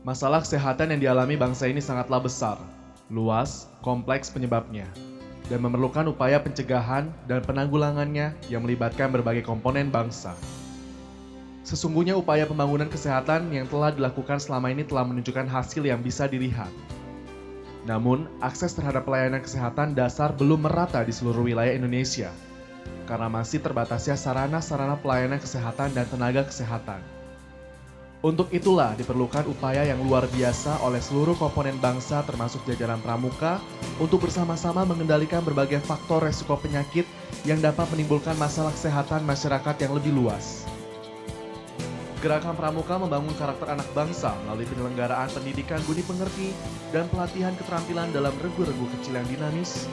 Masalah kesehatan yang dialami bangsa ini sangatlah besar, luas, kompleks penyebabnya, dan memerlukan upaya pencegahan dan penanggulangannya yang melibatkan berbagai komponen bangsa. Sesungguhnya upaya pembangunan kesehatan yang telah dilakukan selama ini telah menunjukkan hasil yang bisa dilihat. Namun, akses terhadap pelayanan kesehatan dasar belum merata di seluruh wilayah Indonesia, karena masih terbatasnya sarana-sarana pelayanan kesehatan dan tenaga kesehatan. Untuk itulah diperlukan upaya yang luar biasa oleh seluruh komponen bangsa termasuk jajaran pramuka untuk bersama-sama mengendalikan berbagai faktor resiko penyakit yang dapat menimbulkan masalah kesehatan masyarakat yang lebih luas. Gerakan Pramuka membangun karakter anak bangsa melalui penyelenggaraan pendidikan budi pengerti dan pelatihan keterampilan dalam regu-regu kecil yang dinamis,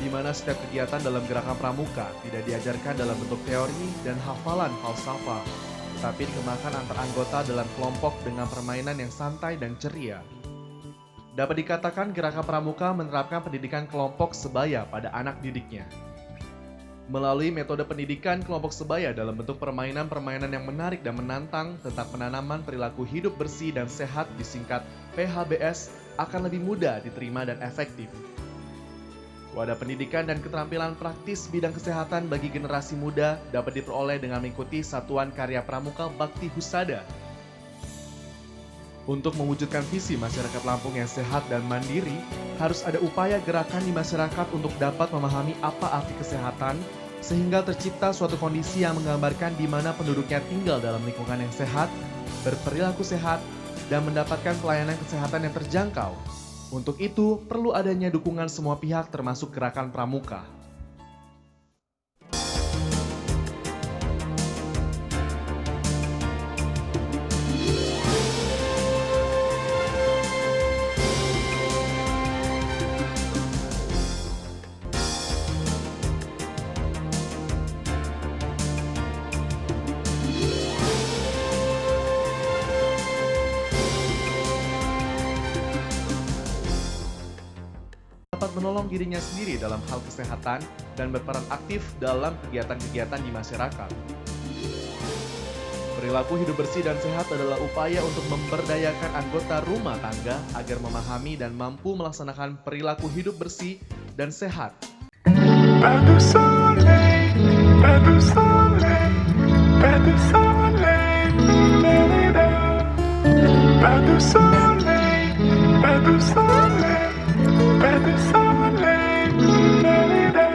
di mana setiap kegiatan dalam gerakan Pramuka tidak diajarkan dalam bentuk teori dan hafalan falsafah, tetapi dikembangkan antar anggota dalam kelompok dengan permainan yang santai dan ceria. Dapat dikatakan Gerakan Pramuka menerapkan pendidikan kelompok sebaya pada anak didiknya. Melalui metode pendidikan kelompok sebaya dalam bentuk permainan-permainan yang menarik dan menantang tentang penanaman perilaku hidup bersih dan sehat disingkat PHBS akan lebih mudah diterima dan efektif. Wadah pendidikan dan keterampilan praktis bidang kesehatan bagi generasi muda dapat diperoleh dengan mengikuti Satuan Karya Pramuka Bakti Husada. Untuk mewujudkan visi masyarakat Lampung yang sehat dan mandiri, harus ada upaya gerakan di masyarakat untuk dapat memahami apa arti kesehatan, sehingga tercipta suatu kondisi yang menggambarkan di mana penduduknya tinggal dalam lingkungan yang sehat, berperilaku sehat, dan mendapatkan pelayanan kesehatan yang terjangkau. Untuk itu, perlu adanya dukungan semua pihak termasuk gerakan Pramuka. Dapat menolong dirinya sendiri dalam hal kesehatan dan berperan aktif dalam kegiatan-kegiatan di masyarakat. Perilaku hidup bersih dan sehat adalah upaya untuk memberdayakan anggota rumah tangga agar memahami dan mampu melaksanakan perilaku hidup bersih dan sehat. Pas de soleil, pas de soleil, pas de soleil, la-la-la. Pas de soleil, pas de soleil, pas de soleil, la-la-la.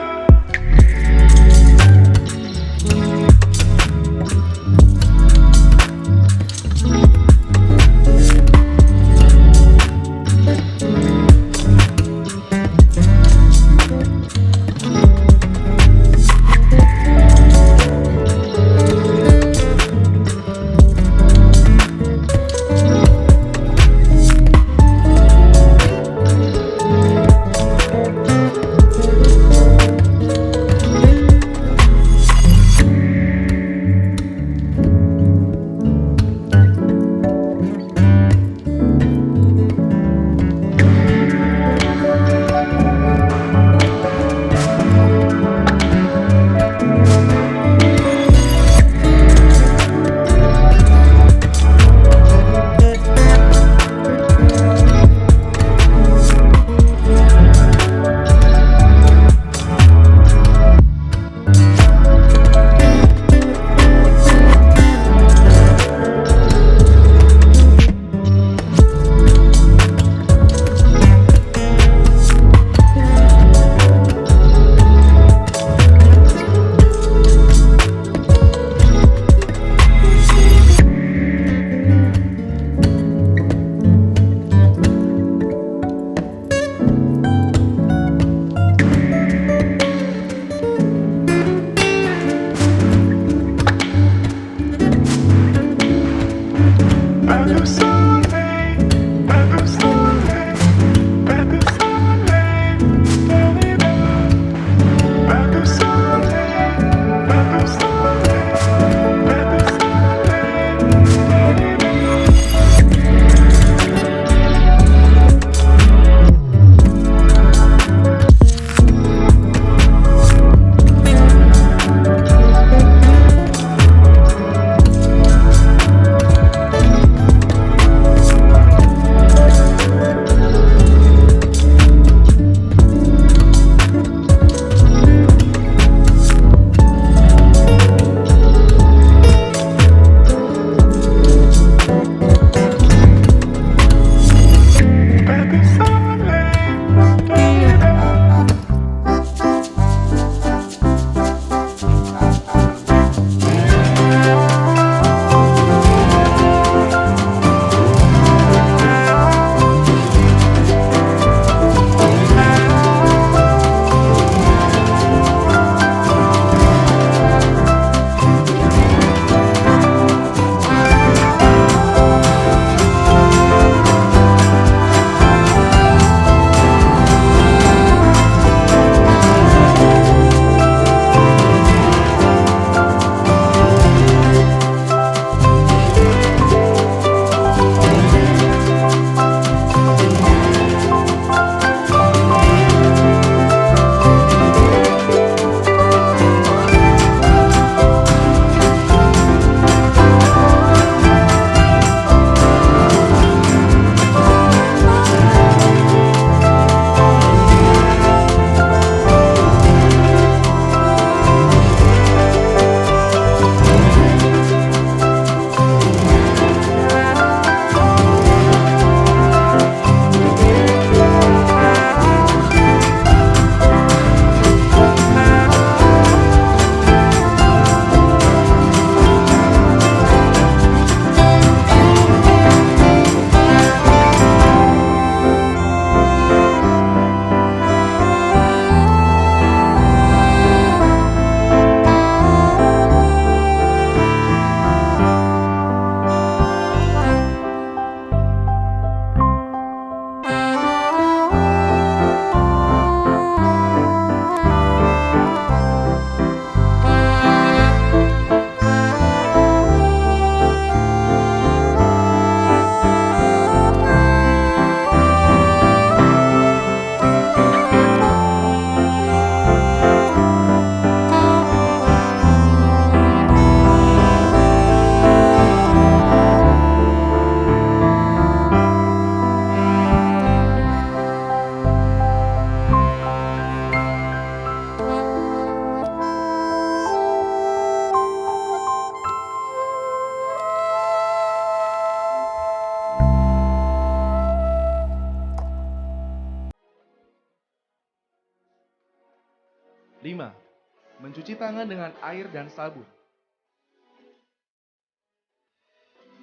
Mencuci tangan dengan air dan sabun.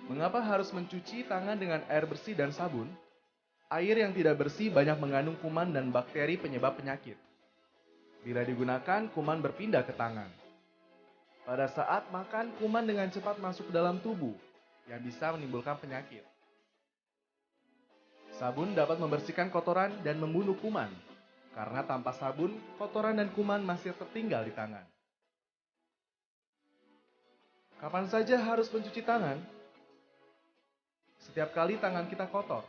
Mengapa harus mencuci tangan dengan air bersih dan sabun? Air yang tidak bersih banyak mengandung kuman dan bakteri penyebab penyakit. Bila digunakan, kuman berpindah ke tangan. Pada saat makan, kuman dengan cepat masuk ke dalam tubuh, yang bisa menimbulkan penyakit. Sabun dapat membersihkan kotoran dan membunuh kuman, karena tanpa sabun, kotoran dan kuman masih tertinggal di tangan. Kapan saja harus mencuci tangan? Setiap kali tangan kita kotor.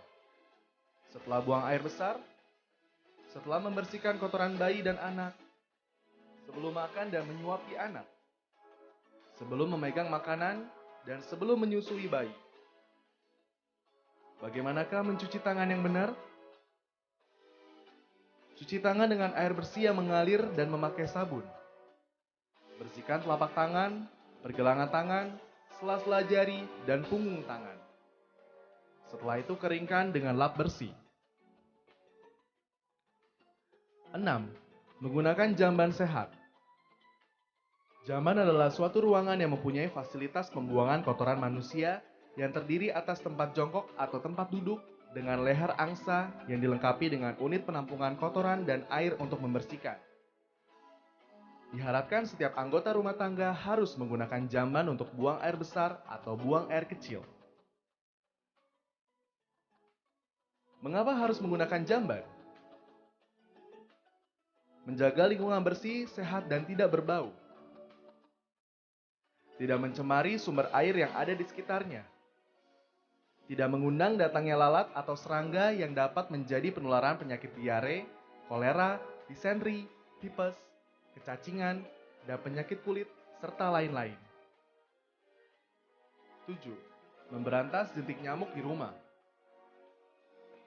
Setelah buang air besar, setelah membersihkan kotoran bayi dan anak, sebelum makan dan menyuapi anak, sebelum memegang makanan, dan sebelum menyusui bayi. Bagaimanakah mencuci tangan yang benar? Cuci tangan dengan air bersih yang mengalir dan memakai sabun. Bersihkan telapak tangan, pergelangan tangan, sela-sela jari, dan punggung tangan. Setelah itu keringkan dengan lap bersih. 6. Menggunakan jamban sehat. Jamban adalah suatu ruangan yang mempunyai fasilitas pembuangan kotoran manusia yang terdiri atas tempat jongkok atau tempat duduk dengan leher angsa yang dilengkapi dengan unit penampungan kotoran dan air untuk membersihkan. Diharapkan setiap anggota rumah tangga harus menggunakan jamban untuk buang air besar atau buang air kecil. Mengapa harus menggunakan jamban? Menjaga lingkungan bersih, sehat, dan tidak berbau. Tidak mencemari sumber air yang ada di sekitarnya. Tidak mengundang datangnya lalat atau serangga yang dapat menjadi penularan penyakit diare, kolera, disentri, tipes, kecacingan, dan penyakit kulit, serta lain-lain. 7. Memberantas jentik nyamuk di rumah.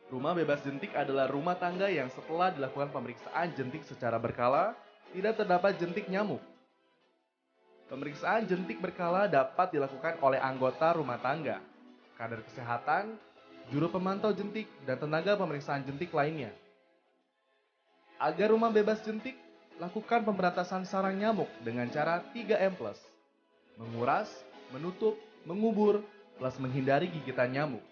Rumah bebas jentik adalah rumah tangga yang setelah dilakukan pemeriksaan jentik secara berkala, tidak terdapat jentik nyamuk. Pemeriksaan jentik berkala dapat dilakukan oleh anggota rumah tangga, kader kesehatan, juru pemantau jentik, dan tenaga pemeriksaan jentik lainnya. Agar rumah bebas jentik, lakukan pemberantasan sarang nyamuk dengan cara 3M+. Menguras, menutup, mengubur, plus menghindari gigitan nyamuk.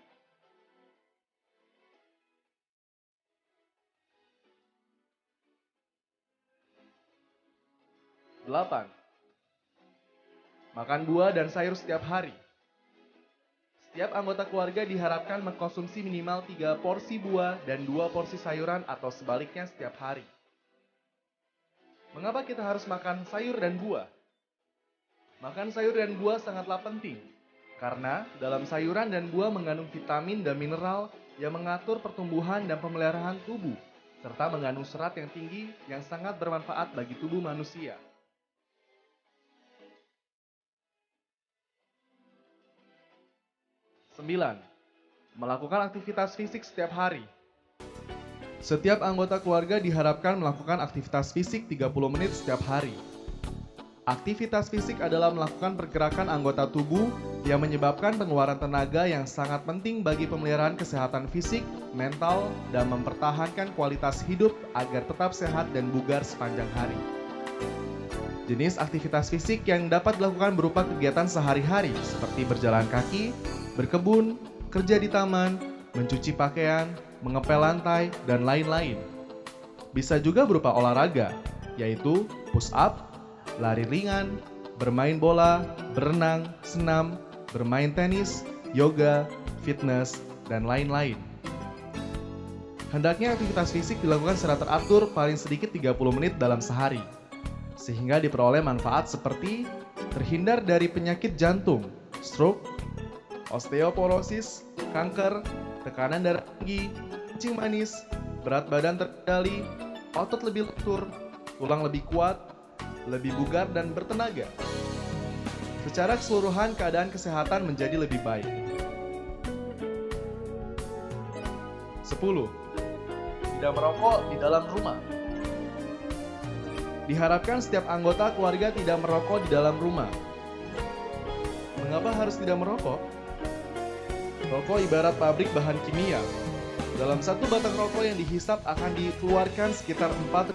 8. Makan buah dan sayur setiap hari. Setiap anggota keluarga diharapkan mengkonsumsi minimal 3 porsi buah dan 2 porsi sayuran atau sebaliknya setiap hari. Mengapa kita harus makan sayur dan buah? Makan sayur dan buah sangatlah penting, karena dalam sayuran dan buah mengandung vitamin dan mineral yang mengatur pertumbuhan dan pemeliharaan tubuh, serta mengandung serat yang tinggi yang sangat bermanfaat bagi tubuh manusia. 9. Melakukan aktivitas fisik setiap hari. Setiap anggota keluarga diharapkan melakukan aktivitas fisik 30 menit setiap hari. Aktivitas fisik adalah melakukan pergerakan anggota tubuh yang menyebabkan pengeluaran tenaga yang sangat penting bagi pemeliharaan kesehatan fisik, mental, dan mempertahankan kualitas hidup agar tetap sehat dan bugar sepanjang hari. Jenis aktivitas fisik yang dapat dilakukan berupa kegiatan sehari-hari seperti berjalan kaki, berkebun, kerja di taman, mencuci pakaian, mengepel lantai, dan lain-lain. Bisa juga berupa olahraga, yaitu push up, lari ringan, bermain bola, berenang, senam, bermain tenis, yoga, fitness, dan lain-lain. Hendaknya aktivitas fisik dilakukan secara teratur paling sedikit 30 menit dalam sehari, sehingga diperoleh manfaat seperti terhindar dari penyakit jantung, stroke, osteoporosis, kanker, tekanan darah tinggi, kencing manis, berat badan terkendali, otot lebih lentur, tulang lebih kuat, lebih bugar dan bertenaga. Secara keseluruhan keadaan kesehatan menjadi lebih baik. 10. Tidak merokok di dalam rumah. Diharapkan setiap anggota keluarga tidak merokok di dalam rumah. Mengapa harus tidak merokok? Rokok ibarat pabrik bahan kimia. Dalam satu batang rokok yang dihisap akan dikeluarkan sekitar 4